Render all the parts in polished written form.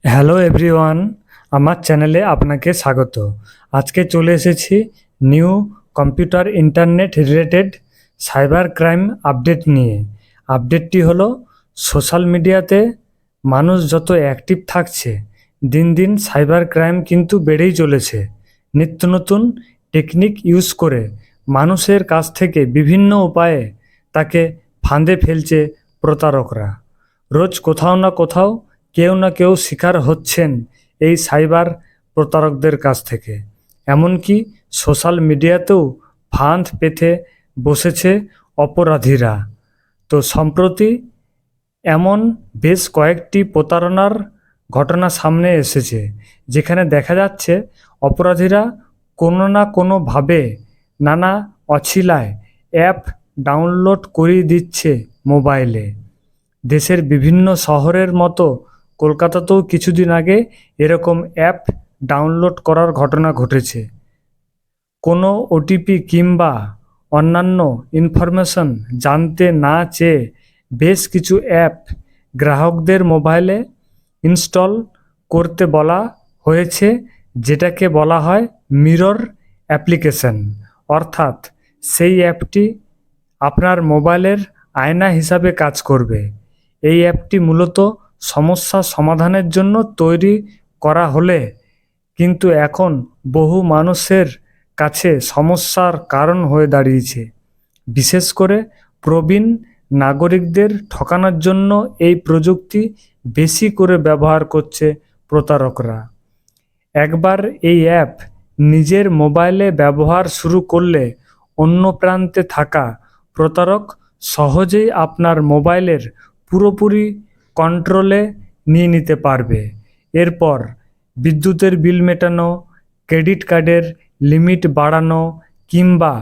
Hello everyone, আমার চ্যানেলে আপনাকে স্বাগত। আজকে চলে এসেছি new computer internet related cyber crime update নিয়ে। আপডেটটি হলো সোশ্যাল মিডিয়াতে মানুষ যত অ্যাক্টিভ থাকছে, দিন দিন সাইবার ক্রাইম কিন্তু বেড়েই চলেছে। নিত্য নতুন টেকনিক ইউজ করে মানুষের কাছ থেকে বিভিন্ন উপায়ে তাকে ফাঁদে ফেলছে প্রতারকরা। রোজ কোথাও না কোথাও কেউ না কেউ শিকার হচ্ছেন এই সাইবার প্রতারকদের কাছ থেকে। এমনকি সোশ্যাল মিডিয়াতেও ফাঁদ পেতে বসেছে অপরাধীরা। তো সম্প্রতি এমন বেশ কয়েকটি প্রতারণার ঘটনা সামনে এসেছে, যেখানে দেখা যাচ্ছে অপরাধীরা কোনো না কোনোভাবে নানা অছিলায় অ্যাপ ডাউনলোড করিয়ে দিচ্ছে মোবাইলে। দেশের বিভিন্ন শহরের মতো কলকাতাতেও কিছুদিন আগে এরকম অ্যাপ ডাউনলোড করার ঘটনা ঘটেছে। কোনো ওটিপি কিংবা অন্যান্য ইনফরমেশন জানতে না চেয়ে বেশ কিছু অ্যাপ গ্রাহকদের মোবাইলে ইনস্টল করতে বলা হয়েছে, যেটাকে বলা হয় মিরর অ্যাপ্লিকেশন। অর্থাৎ সেই অ্যাপটি আপনার মোবাইলের আয়না হিসাবে কাজ করবে। এই অ্যাপটি মূলত সমস্যা সমাধানের জন্য তৈরি করা হলে কিন্তু এখন বহু মানুষের কাছে সমস্যার কারণ হয়ে দাঁড়িয়েছে। বিশেষ করে প্রবীণ নাগরিকদের ঠকানোর জন্য এই প্রযুক্তি বেশি করে ব্যবহার করছে প্রতারকরা। একবার এই অ্যাপ নিজের মোবাইলে ব্যবহার শুরু করলে অন্য প্রান্তে থাকা প্রতারক সহজেই আপনার মোবাইলের পুরোপুরি কন্ট্রোলে নিয়ে নিতে পারবে। এরপর বিদ্যুতের বিল মেটানো, ক্রেডিট কার্ডের লিমিট বাড়ানো কিংবা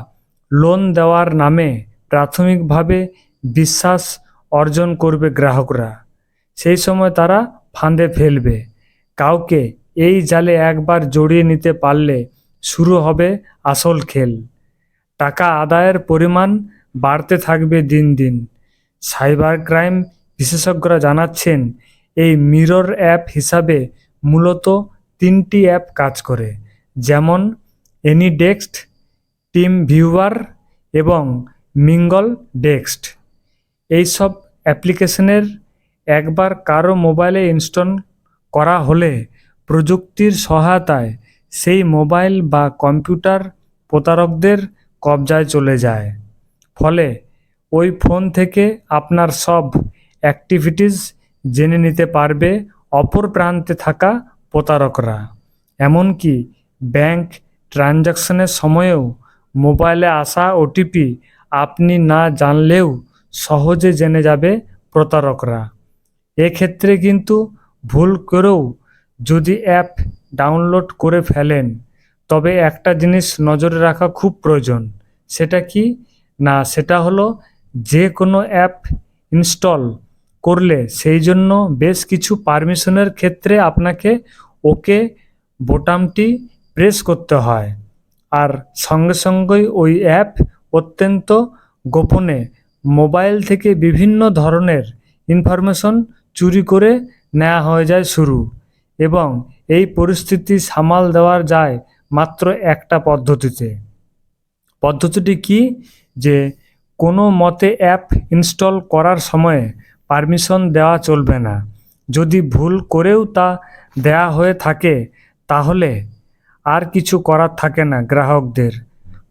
লোন দেওয়ার নামে প্রাথমিকভাবে বিশ্বাস অর্জন করবে গ্রাহকরা। সেই সময় তারা ফাঁদে ফেলবে। কাউকে এই জালে একবার জড়িয়ে নিতে পারলে শুরু হবে আসল খেল। টাকা আদায়ের পরিমাণ বাড়তে থাকবে দিন দিন। সাইবার ক্রাইম বিশেষজ্ঞরা জানাচ্ছেন এই মিরর অ্যাপ হিসাবে মূলত 3টি অ্যাপ কাজ করে, যেমন এনিডেস্ক, টিম ভিউয়ার এবং মিঙ্গল ডেস্ক। এইসব অ্যাপ্লিকেশনের একবার কারো মোবাইলে ইনস্টল করা হলে প্রযুক্তির সহায়তায় সেই মোবাইল বা কম্পিউটার প্রতারকদের কবজায় চলে যায়। ফলে ওই ফোন থেকে আপনার সব অ্যাক্টিভিটিস জেনে নিতে পারবে অপর প্রান্তে থাকা প্রতারকরা। এমনকি ব্যাংক ট্রানজ্যাকশনের সময়েও মোবাইলে আসা ওটিপি আপনি না জানলেও সহজে জেনে যাবে প্রতারকরা। এক্ষেত্রে কিন্তু ভুল করেও যদি অ্যাপ ডাউনলোড করে ফেলেন, তবে একটা জিনিস নজরে রাখা খুব প্রয়োজন। সেটা কি না, সেটা হলো যে কোনো অ্যাপ ইনস্টল করলে সেই জন্য বেশ কিছু পারমিশনের ক্ষেত্রে আপনাকে ওকে বোতামটি প্রেস করতে হয়। আর সঙ্গে সঙ্গেই ওই অ্যাপ অত্যন্ত গোপনে মোবাইল থেকে বিভিন্ন ধরনের ইনফরমেশন চুরি করে নেওয়া হয়ে যায় শুরু। এবং এই পরিস্থিতি সামাল দেওয়া যায় মাত্র একটা পদ্ধতিতে। পদ্ধতিটি কি, যে কোনো মতে অ্যাপ ইনস্টল করার সময়ে পারমিশন দেওয়া চলবে না। যদি ভুল করেও তা দেয়া হয়ে থাকে তাহলে আর কিছু করার থাকে না গ্রাহকদের।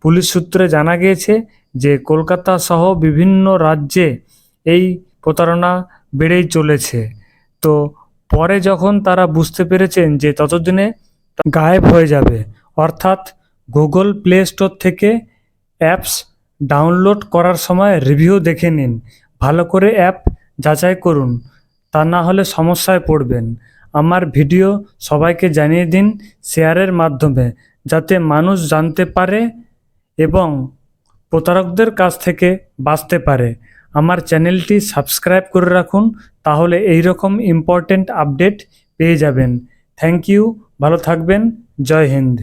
পুলিশ সূত্রে জানা গিয়েছে যে কলকাতা সহ বিভিন্ন রাজ্যে এই প্রতারণা বেড়েই চলেছে। তো পরে যখন তারা বুঝতে পেরেছেন যে ততদিনে গায়েব হয়ে যাবে, অর্থাৎ গুগল প্লে স্টোর থেকে অ্যাপস ডাউনলোড করার সময় রিভিউ দেখে নিন, ভালো করে অ্যাপ যাচাই করুন, তা না হলে সমস্যায় পড়বেন। আমার ভিডিও সবাইকে জানিয়ে দিন শেয়ারের মাধ্যমে, যাতে মানুষ জানতে পারে এবং প্রতারকদের কাছ থেকে বাঁচতে পারে। আমার চ্যানেলটি সাবস্ক্রাইব করে রাখুন, তাহলে এই রকম ইম্পর্টেন্ট আপডেট পেয়ে যাবেন। থ্যাংক ইউ, ভালো থাকবেন, জয় হিন্দ।